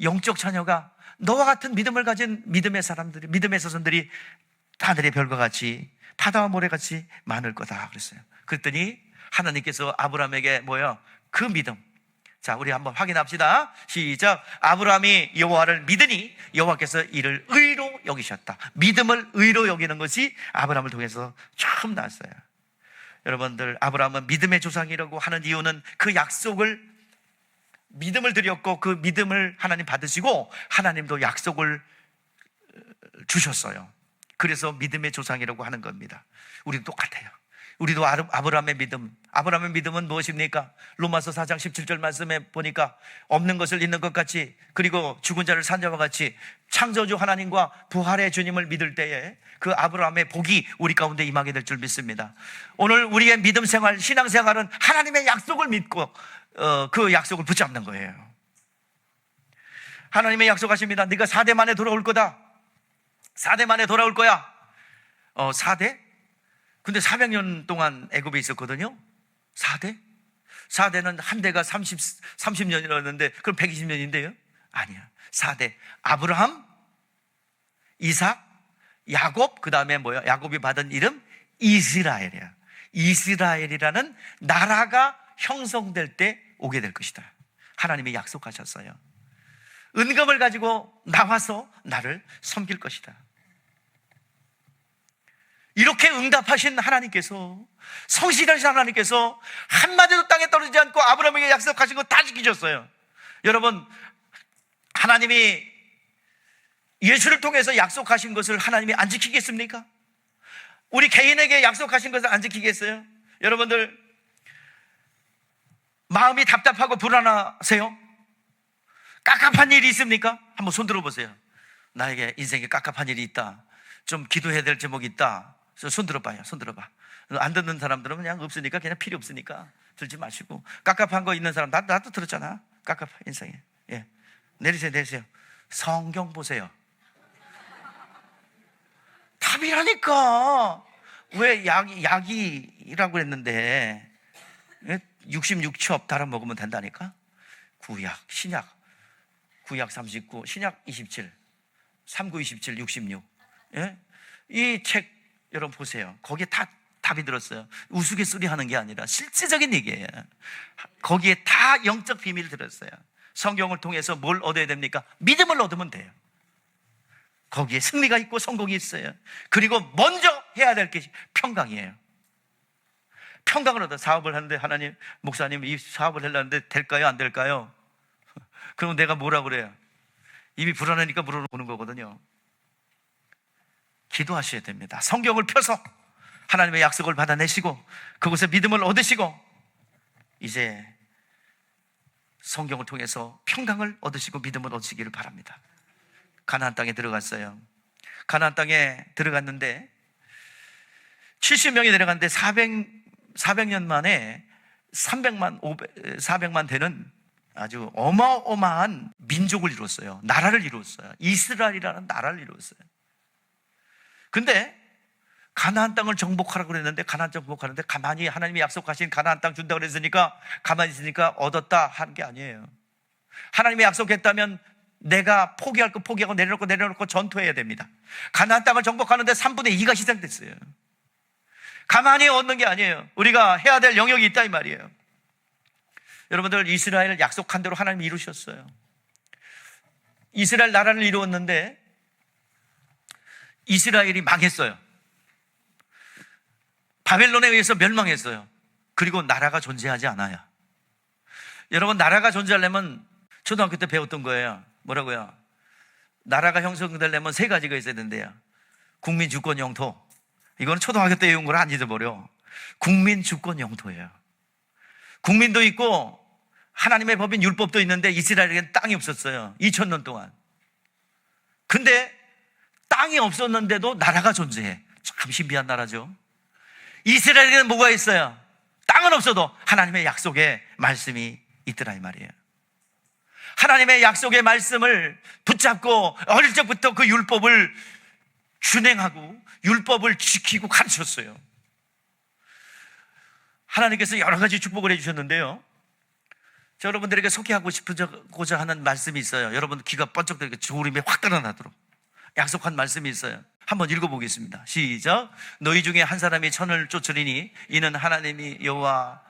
영적 자녀가 너와 같은 믿음을 가진 믿음의 사람들이, 믿음의 자손들이 하늘의 별과 같이 바다와 모래같이 많을 거다 그랬어요. 그랬더니 하나님께서 아브라함에게 뭐예요? 그 믿음. 자, 우리 한번 확인합시다. 시작. 아브라함이 여호와를 믿으니 여호와께서 이를 의로 여기셨다. 믿음을 의로 여기는 것이 아브라함을 통해서 처음 나왔어요. 여러분들, 아브라함은 믿음의 조상이라고 하는 이유는 그 약속을, 믿음을 드렸고 그 믿음을 하나님 받으시고 하나님도 약속을 주셨어요. 그래서 믿음의 조상이라고 하는 겁니다. 우리도 똑같아요. 우리도 아브라함의 믿음은 무엇입니까? 로마서 4장 17절 말씀에 보니까 없는 것을 있는 것 같이, 그리고 죽은 자를 산 자와 같이 창조주 하나님과 부활의 주님을 믿을 때에 그 아브라함의 복이 우리 가운데 임하게 될 줄 믿습니다. 오늘 우리의 믿음 생활, 신앙 생활은 하나님의 약속을 믿고 그 약속을 붙잡는 거예요. 하나님의 약속하십니다. 네가 4대 만에 돌아올 거다. 4대 만에 돌아올 거야. 4대? 근데 400년 동안 애굽에 있었거든요. 4대? 4대는 한 대가 30년이었는데 그럼 120년인데요? 아니야. 4대. 아브라함, 이삭, 야곱, 그 다음에 뭐야? 야곱이 받은 이름 이스라엘이야. 이스라엘이라는 나라가 형성될 때 오게 될 것이다. 하나님이 약속하셨어요. 은금을 가지고 나와서 나를 섬길 것이다. 이렇게 응답하신 하나님께서, 성실하신 하나님께서 한마디도 땅에 떨어지지 않고 아브라함에게 약속하신 거 다 지키셨어요. 여러분, 하나님이 예수를 통해서 약속하신 것을 하나님이 안 지키겠습니까? 우리 개인에게 약속하신 것을 안 지키겠어요? 여러분들, 마음이 답답하고 불안하세요? 깝깝한 일이 있습니까? 한번 손 들어보세요. 나에게 인생에 깝깝한 일이 있다, 좀 기도해야 될 제목이 있다, 손 들어봐요. 손 들어봐. 안 듣는 사람들은 그냥 없으니까, 그냥 필요 없으니까 들지 마시고. 깝깝한 거 있는 사람, 나도 들었잖아. 깝깝한 인생에. 예. 내리세요. 성경 보세요. 답이라니까. 왜 약이라고 그랬는데 66첩 달아 먹으면 된다니까. 구약, 신약, 구약 39, 신약 27, 39, 27, 66. 예? 이 책 여러분 보세요. 거기에 다 답이 들었어요. 우스갯소리 하는 게 아니라 실제적인 얘기예요. 거기에 다 영적 비밀이 들었어요. 성경을 통해서 뭘 얻어야 됩니까? 믿음을 얻으면 돼요. 거기에 승리가 있고 성공이 있어요. 그리고 먼저 해야 될 게 평강이에요. 평강을 얻어. 사업을 하는데, 하나님, 목사님, 이 사업을 하려는데 될까요? 안 될까요? 그럼 내가 뭐라 그래요? 입이 불안하니까 물어보는 거거든요. 기도하셔야 됩니다. 성경을 펴서 하나님의 약속을 받아내시고 그곳에 믿음을 얻으시고 이제 성경을 통해서 평강을 얻으시고 믿음을 얻으시기를 바랍니다. 가나안 땅에 들어갔어요. 가나안 땅에 들어갔는데 70명이 내려갔는데 400년 만에 400만 되는 아주 어마어마한 민족을 이뤘어요. 나라를 이뤘어요. 이스라엘이라는 나라를 이뤘어요. 근데 가나안 땅을 정복하라고 그랬는데, 가나안 땅 정복하는데 가만히 하나님이 약속하신 가나안 땅 준다고 그랬으니까 가만히 있으니까 얻었다 하는 게 아니에요. 하나님이 약속했다면 내가 포기할 거 포기하고 내려놓고 전투해야 됩니다. 가나안 땅을 정복하는데 3분의 2가 희생됐어요. 가만히 얻는 게 아니에요. 우리가 해야 될 영역이 있다 이 말이에요. 여러분들, 이스라엘을 약속한 대로 하나님이 이루셨어요. 이스라엘 나라를 이루었는데 이스라엘이 망했어요. 바벨론에 의해서 멸망했어요. 그리고 나라가 존재하지 않아요. 여러분, 나라가 존재하려면 초등학교 때 배웠던 거예요. 뭐라고요? 나라가 형성되려면 3가지가 있어야 된대요. 국민, 주권, 영토. 이거는 초등학교 때 외운 걸 안 잊어버려. 국민, 주권, 영토예요. 국민도 있고 하나님의 법인 율법도 있는데 이스라엘에게는 땅이 없었어요. 2000년 동안. 근데 땅이 없었는데도 나라가 존재해. 참 신비한 나라죠. 이스라엘에게는 뭐가 있어요? 땅은 없어도 하나님의 약속의 말씀이 있더라 이 말이에요. 하나님의 약속의 말씀을 붙잡고 어릴 적부터 그 율법을 준행하고 율법을 지키고 가르쳤어요. 하나님께서 여러 가지 축복을 해주셨는데요, 저 여러분들에게 소개하고 싶고자 하는 말씀이 있어요. 여러분 귀가 번쩍 들게 조림이 확 달아나도록. 약속한 말씀이 있어요. 한번 읽어보겠습니다. 시작. 너희 중에 한 사람이 천을 쫓으리니 이는 하나님이 여호와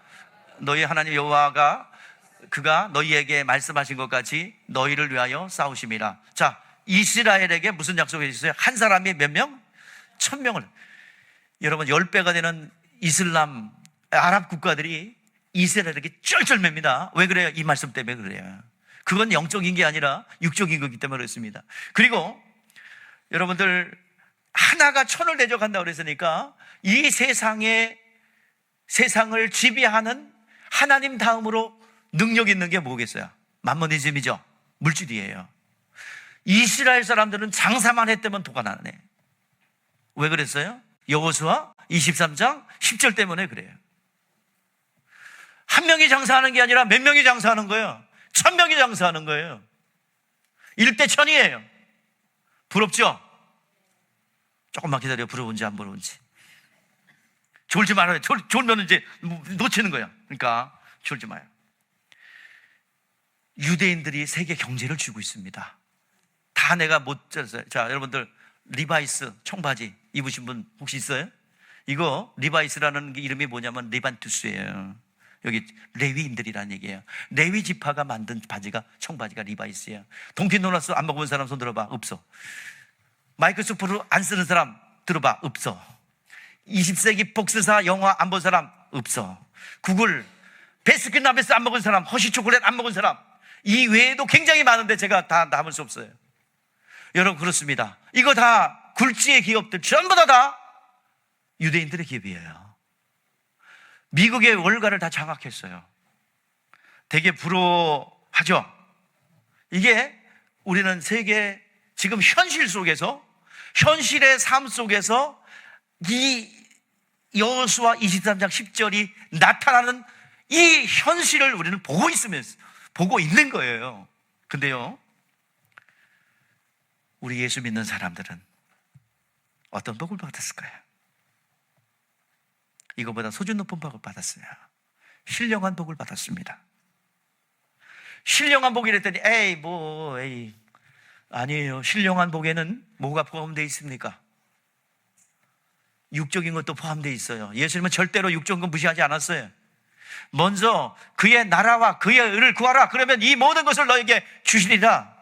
너희 하나님 여호와가 그가 너희에게 말씀하신 것 같이 너희를 위하여 싸우심이라. 자, 이스라엘에게 무슨 약속이 있어요? 한 사람이 몇 명? 1000명을. 여러분 10배가 되는 이슬람 아랍 국가들이 이스라엘에게 쩔쩔맵니다. 왜 그래요? 이 말씀 때문에 그래요. 그건 영적인 게 아니라 육적인 거기 때문에 그렇습니다. 그리고 여러분들 하나가 천을 대적한다고 그랬으니까 이 세상을 지배하는 하나님 다음으로 능력 있는 게 뭐겠어요? 만모니즘이죠. 물질이에요. 이스라엘 사람들은 장사만 했다면 도가 나네. 왜 그랬어요? 여호수아 23장 10절 때문에 그래요. 한 명이 장사하는 게 아니라 몇 명이 장사하는 거예요? 1000명이 장사하는 거예요. 1대 1000이에요. 부럽죠? 조금만 기다려. 부러운지 안 부러운지. 졸지 말아요. 졸면 이제 놓치는 거예요. 그러니까 졸지 마요. 유대인들이 세계 경제를 쥐고 있습니다. 다 내가 못 잤어요. 자, 여러분들 리바이스 청바지 입으신 분 혹시 있어요? 이거 리바이스라는 게 이름이 뭐냐면 리반투스예요. 여기 레위인들이라는 얘기예요. 레위 지파가 만든 바지가 청바지가 리바이스예요. 동킨 도너스 안 먹어본 사람 손 들어봐. 없어. 마이크로소프트 안 쓰는 사람 들어봐. 없어. 20세기 폭스사 영화 안 본 사람 없어. 구글 베스킨라빈스 안 먹은 사람, 허쉬 초콜릿 안 먹은 사람, 이 외에도 굉장히 많은데 제가 다 담을 수 없어요. 여러분 그렇습니다. 이거 다 굴지의 기업들 전부 다 유대인들의 기업이에요. 미국의 월가를 다 장악했어요. 되게 부러워하죠. 이게 우리는 세계 지금 현실 속에서, 현실의 삶 속에서 이 여호수아 23장 10절이 나타나는 이 현실을 우리는 보고 있는 거예요. 근데요, 우리 예수 믿는 사람들은 어떤 복을 받았을까요? 이거보다 수준 높은 복을 받았어요. 신령한 복을 받았습니다. 신령한 복이랬더니 에이 아니에요. 신령한 복에는 뭐가 포함되어 있습니까? 육적인 것도 포함되어 있어요. 예수님은 절대로 육적인 것 무시하지 않았어요. 먼저 그의 나라와 그의 의를 구하라. 그러면 이 모든 것을 너에게 주시리라.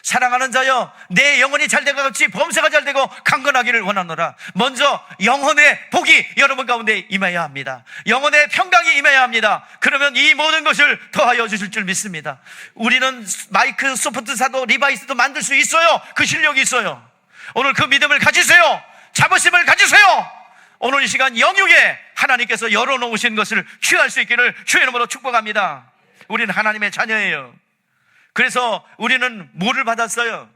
사랑하는 자여, 내 영혼이 잘되고 같이 범사가 잘되고 강건하기를 원하노라. 먼저 영혼의 복이 여러분 가운데 임해야 합니다. 영혼의 평강이 임해야 합니다. 그러면 이 모든 것을 더하여 주실 줄 믿습니다. 우리는 마이크로소프트사도 리바이스도 만들 수 있어요. 그 실력이 있어요. 오늘 그 믿음을 가지세요. 자부심을 가지세요. 오늘 이 시간 영육에 하나님께서 열어놓으신 것을 취할 수 있기를 주의 이름으로 축복합니다. 우리는 하나님의 자녀예요. 그래서 우리는 뭐를 받았어요?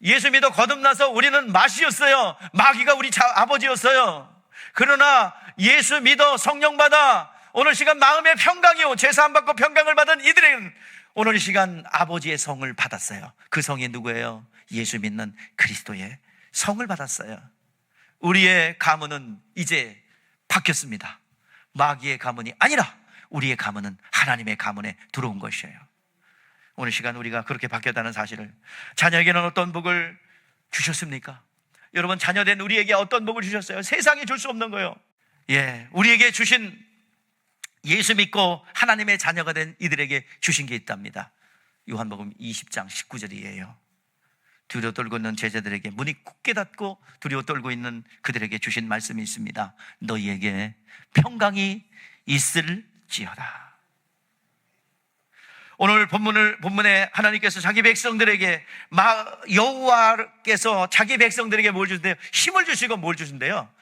예수 믿어 거듭나서 우리는 마시였어요. 마귀가 우리 아버지였어요. 그러나 예수 믿어 성령 받아 오늘 시간 마음의 평강이요 제사함 받고 평강을 받은 이들은 오늘 이 시간 아버지의 성을 받았어요. 그 성이 누구예요? 예수 믿는 그리스도의 성을 받았어요. 우리의 가문은 이제 바뀌었습니다. 마귀의 가문이 아니라 우리의 가문은 하나님의 가문에 들어온 것이에요. 오늘 시간 우리가 그렇게 바뀌었다는 사실을, 자녀에게는 어떤 복을 주셨습니까? 여러분, 자녀된 우리에게 어떤 복을 주셨어요? 세상이 줄 수 없는 거예요. 우리에게 주신, 예수 믿고 하나님의 자녀가 된 이들에게 주신 게 있답니다. 요한복음 20장 19절이에요. 두려워 떨고 있는 제자들에게 문이 굳게 닫고 두려워 떨고 있는 그들에게 주신 말씀이 있습니다. 너희에게 평강이 있을지어다. 오늘 본문에 하나님께서 자기 백성들에게, 여호와께서 자기 백성들에게 뭘 주신대요? 힘을 주시고 뭘 주신대요?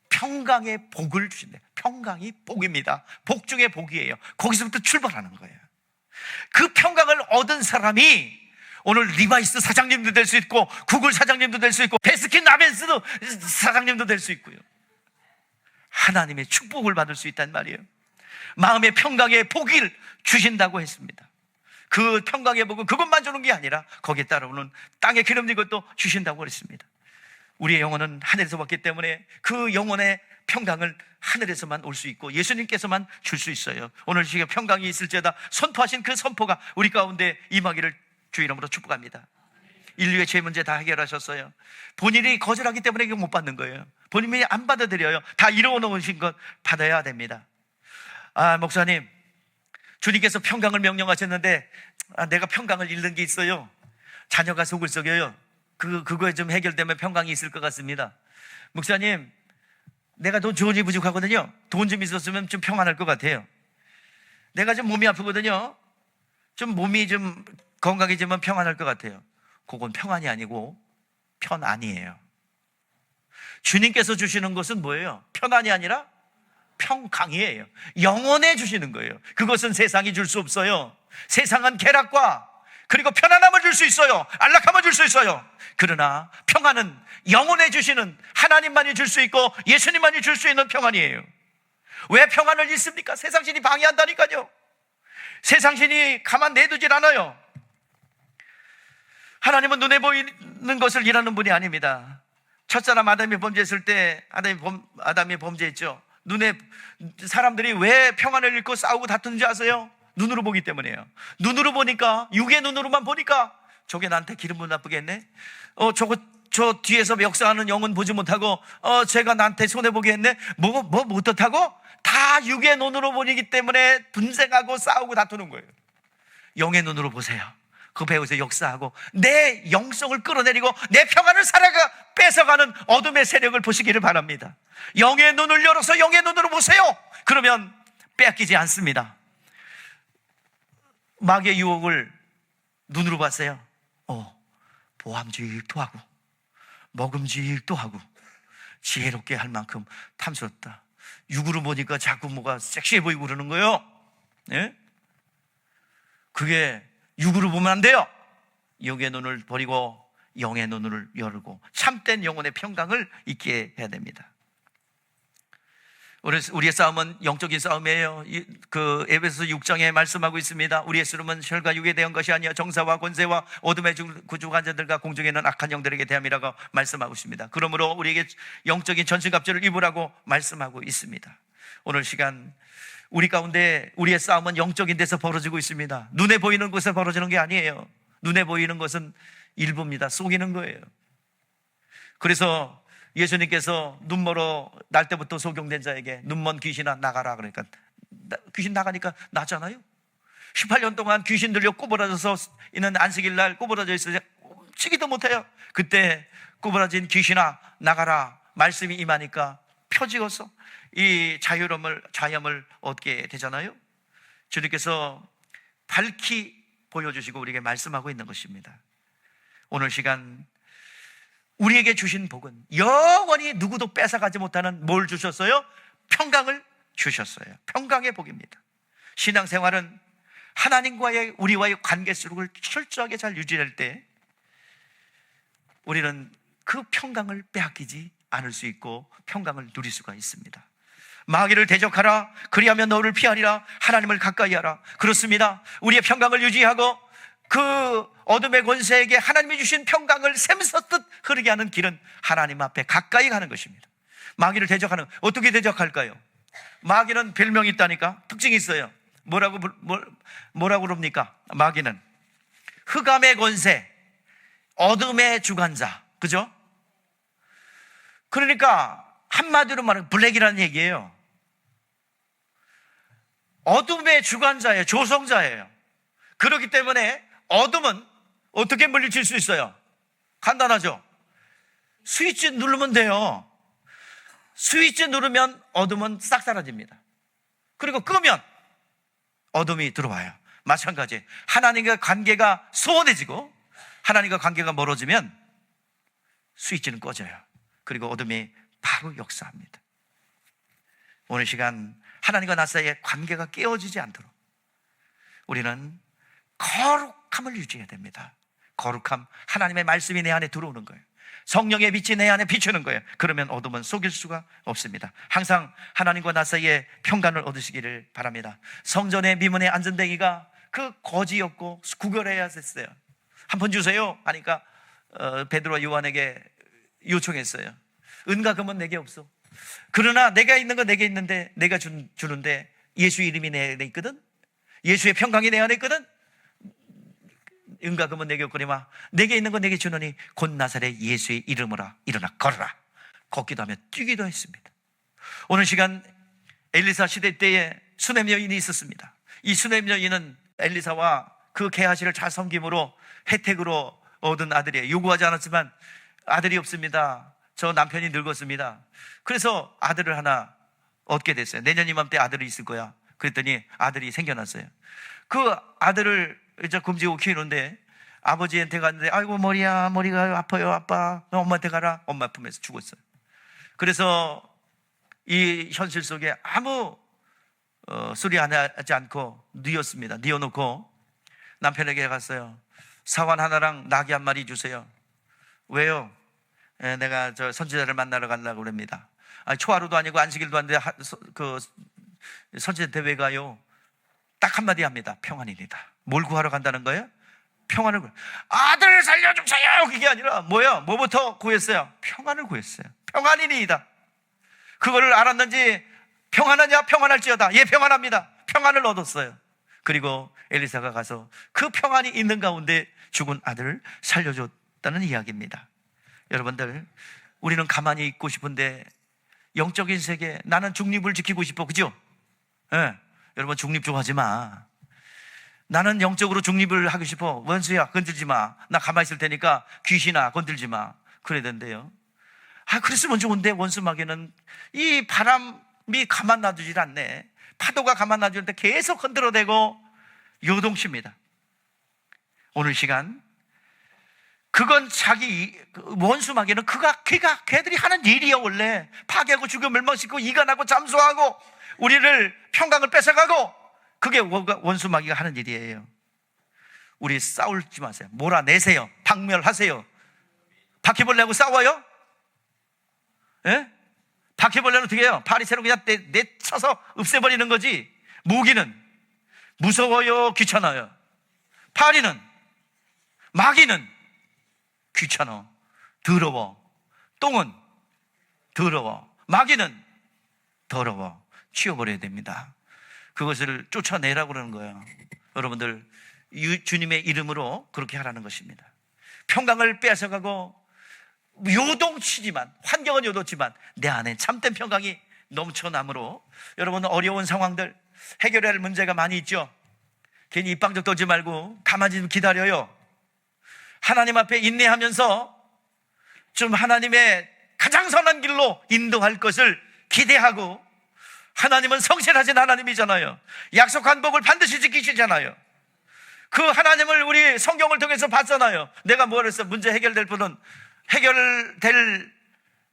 평강의 복을 주신대요. 평강이 복입니다. 복 중에 복이에요. 거기서부터 출발하는 거예요. 그 평강을 얻은 사람이 오늘 리바이스 사장님도 될 수 있고, 구글 사장님도 될 수 있고, 베스킨라빈스도 사장님도 될 수 있고요. 하나님의 축복을 받을 수 있단 말이에요. 마음의 평강의 복을 주신다고 했습니다. 그 평강의 복은 그것만 주는 게 아니라 거기에 따라오는 땅에 기름진 것도 주신다고 그랬습니다. 우리의 영혼은 하늘에서 왔기 때문에 그 영혼의 평강을 하늘에서만 올 수 있고 예수님께서만 줄 수 있어요. 오늘 시간 평강이 있을지어다 선포하신 그 선포가 우리 가운데 임하기를 주 이름으로 축복합니다. 인류의 죄 문제 다 해결하셨어요. 본인이 거절하기 때문에 이거 못 받는 거예요. 본인이 안 받아들여요. 다 이루어 놓으신 것 받아야 됩니다. 목사님, 주님께서 평강을 명령하셨는데 내가 평강을 잃는 게 있어요. 자녀가 속을 썩여요. 그거에 좀 해결되면 평강이 있을 것 같습니다. 목사님, 내가 돈이 부족하거든요. 돈 좀 있었으면 좀 평안할 것 같아요. 내가 좀 몸이 아프거든요. 좀 몸이 좀 건강해지면 평안할 것 같아요. 그건 평안이 아니고 편안이에요. 주님께서 주시는 것은 뭐예요? 편안이 아니라 평강이에요. 영원해 주시는 거예요. 그것은 세상이 줄 수 없어요. 세상은 쾌락과 그리고 편안함을 줄 수 있어요. 안락함을 줄 수 있어요. 그러나 평안은 영원해 주시는 하나님만이 줄 수 있고 예수님만이 줄 수 있는 평안이에요. 왜 평안을 잃습니까? 세상신이 방해한다니까요. 세상신이 가만 내두질 않아요. 하나님은 눈에 보이는 것을 일하는 분이 아닙니다. 첫사람 아담이 범죄했을 때 아담이 범죄했죠. 눈에 사람들이 왜 평안을 잃고 싸우고 다투는지 아세요? 눈으로 보기 때문이에요. 눈으로 보니까, 육의 눈으로만 보니까 저게 나한테 기분 나쁘게 했네. 저 뒤에서 역사하는 영은 보지 못하고 제가 나한테 손해보게 했네. 뭐 못하고 다 육의 눈으로 보이기 때문에 분쟁하고 싸우고 다투는 거예요. 영의 눈으로 보세요. 그 배우에서 역사하고 내 영성을 끌어내리고 내 평안을 뺏어가는 어둠의 세력을 보시기를 바랍니다. 영의 눈을 열어서 영의 눈으로 보세요. 그러면 빼앗기지 않습니다. 마귀의 유혹을 눈으로 봤어요. 보암직도 하고 먹음직도 하고 지혜롭게 할 만큼 탐스럽다. 육으로 보니까 자꾸 뭐가 섹시해 보이고 그러는 거예요. 네? 그게 육으로 보면 안 돼요. 영의 눈을 버리고 영의 눈을 열고 참된 영혼의 평강을 있게 해야 됩니다. 우리의 싸움은 영적인 싸움이에요. 그 에베소 6장에 말씀하고 있습니다. 우리의 싸움은 혈과 육에 대한 것이 아니라 정사와 권세와 어둠의 구주관 자들과 공중에 있는 악한 영들에게 대함이라고 말씀하고 있습니다. 그러므로 우리에게 영적인 전신갑주를 입으라고 말씀하고 있습니다. 오늘 시간 우리 가운데 우리의 싸움은 영적인 데서 벌어지고 있습니다. 눈에 보이는 곳에 벌어지는 게 아니에요. 눈에 보이는 것은 일부입니다. 속이는 거예요. 그래서 예수님께서 눈멀어 날 때부터 소경된 자에게 눈먼 귀신아 나가라 그러니까 귀신 나가니까 나잖아요. 18년 동안 귀신 들려 꼬부라져서 있는 안식일 날 꼬부라져 있어서 움직이도 못해요. 그때 꼬부라진 귀신아 나가라 말씀이 임하니까 펴지어서 이 자유함을 얻게 되잖아요. 주님께서 밝히 보여주시고 우리에게 말씀하고 있는 것입니다. 오늘 시간 우리에게 주신 복은 영원히 누구도 뺏어가지 못하는 뭘 주셨어요? 평강을 주셨어요. 평강의 복입니다. 신앙생활은 하나님과의 우리와의 관계 속을 철저하게 잘 유지할 때 우리는 그 평강을 빼앗기지 않을 수 있고 평강을 누릴 수가 있습니다. 마귀를 대적하라. 그리하면 너를 피하리라. 하나님을 가까이 하라. 그렇습니다. 우리의 평강을 유지하고 그 어둠의 권세에게 하나님이 주신 평강을 샘솟듯 흐르게 하는 길은 하나님 앞에 가까이 가는 것입니다. 마귀를 대적하는, 어떻게 대적할까요? 마귀는 별명이 있다니까. 특징이 있어요. 뭐라고 그럽니까? 마귀는 흑암의 권세, 어둠의 주관자, 그죠? 그러니까 한마디로 말하면 블랙이라는 얘기예요. 어둠의 주관자예요. 조성자예요. 그렇기 때문에 어둠은 어떻게 물리칠 수 있어요? 간단하죠? 스위치 누르면 돼요. 스위치 누르면 어둠은 싹 사라집니다. 그리고 끄면 어둠이 들어와요. 마찬가지 하나님과 관계가 소원해지고 하나님과 관계가 멀어지면 스위치는 꺼져요. 그리고 어둠이 바로 역사합니다. 오늘 시간 하나님과 나 사이의 관계가 깨어지지 않도록 우리는 거룩함을 유지해야 됩니다. 거룩함, 하나님의 말씀이 내 안에 들어오는 거예요. 성령의 빛이 내 안에 비추는 거예요. 그러면 어둠은 속일 수가 없습니다. 항상 하나님과 나 사이에 평강을 얻으시기를 바랍니다. 성전의 미문의 안전대기가 그 거지였고 구별해야 했어요. 한 번 주세요 하니까 베드로와 요한에게 요청했어요. 은과 금은 내게 없어. 그러나 내가 있는 건 내게 있는데 내가 주는데 예수 이름이 내 안에 있거든. 예수의 평강이 내 안에 있거든. 은과 금은 내게 없거니와 내게 있는 건 내게 주노니 곧 나사렛 예수의 이름으로 일어나 걸어라. 걷기도 하며 뛰기도 했습니다. 오늘 시간 엘리사 시대 때에 수넴 여인이 있었습니다. 이 수넴 여인은 엘리사와 그 게하시를 잘 섬김으로 혜택으로 얻은 아들이에요. 요구하지 않았지만 아들이 없습니다. 저 남편이 늙었습니다. 그래서 아들을 하나 얻게 됐어요. 내년 이맘때 아들이 있을 거야. 그랬더니 아들이 생겨났어요. 그 아들을 이제 금지고 키우는데 아버지한테 갔는데 아이고 머리가 아파요 아빠. 엄마한테 가라. 엄마 품에서 죽었어요. 그래서 이 현실 속에 아무 소리 안 하지 않고 뉘었습니다. 뉘어놓고 남편에게 갔어요. 사원 하나랑 나귀 한 마리 주세요. 왜요? 내가 저 선지자를 만나러 가려고 그럽니다. 초하루도 아니고 안식일도 아닌데 그 선지자한테 왜 가요? 딱 한마디 합니다. 평안입니다. 뭘 구하러 간다는 거예요? 평안을 구해요. 아들 살려주세요. 그게 아니라 뭐예요? 뭐부터 구했어요? 평안을 구했어요. 평안이니이다. 그거를 알았는지 평안하냐? 평안할지어다. 예, 평안합니다. 평안을 얻었어요. 그리고 엘리사가 가서 그 평안이 있는 가운데 죽은 아들을 살려줬다는 이야기입니다. 여러분들, 우리는 가만히 있고 싶은데 영적인 세계, 나는 중립을 지키고 싶어. 그죠? 예. 여러분, 중립 좀 하지 마. 나는 영적으로 중립을 하고 싶어. 원수야, 건들지 마. 나 가만히 있을 테니까 귀신아, 건들지 마. 그래야 된대요. 그랬으면 좋은데 원수 마귀는 이 바람이 가만 놔두질 않네. 파도가 가만 놔두는데 계속 흔들어대고 요동칩니다. 오늘 시간, 그건 자기 원수 마귀는 걔들이 하는 일이야. 원래 파괴하고 죽여 멸망시키고 이간하고 잠수하고 우리를 평강을 뺏어가고, 그게 원수 마귀가 하는 일이에요. 우리 싸울지 마세요. 몰아내세요. 박멸하세요. 바퀴벌레하고 싸워요? 예? 바퀴벌레는 어떻게 해요? 파리새로 그냥 내쳐서 없애버리는 거지. 모기는 무서워요? 귀찮아요? 파리는, 마귀는 귀찮아, 더러워. 똥은 더러워. 마귀는 더러워. 치워버려야 됩니다. 그것을 쫓아내라고 그러는 거예요. 여러분들, 주님의 이름으로 그렇게 하라는 것입니다. 평강을 뺏어가고 요동치지만, 환경은 요동치지만 내 안에 참된 평강이 넘쳐나므로, 여러분 어려운 상황들 해결해야 할 문제가 많이 있죠. 괜히 입방적 떨지 말고 가만히 좀 기다려요. 하나님 앞에 인내하면서 좀 하나님의 가장 선한 길로 인도할 것을 기대하고, 하나님은 성실하신 하나님이잖아요. 약속한 복을 반드시 지키시잖아요. 그 하나님을 우리 성경을 통해서 봤잖아요. 내가 뭘 했어? 문제 해결될 분은, 해결될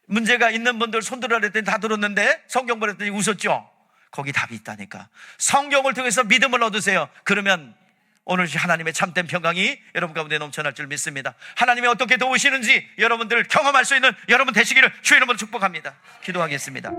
문제가 있는 분들 손들어라 했더니 다 들었는데 성경 보냈더니 웃었죠. 거기 답이 있다니까. 성경을 통해서 믿음을 얻으세요. 그러면 오늘 하나님의 참된 평강이 여러분 가운데 넘쳐날 줄 믿습니다. 하나님이 어떻게 도우시는지 여러분들 경험할 수 있는 여러분 되시기를 주의 이름으로 축복합니다. 기도하겠습니다.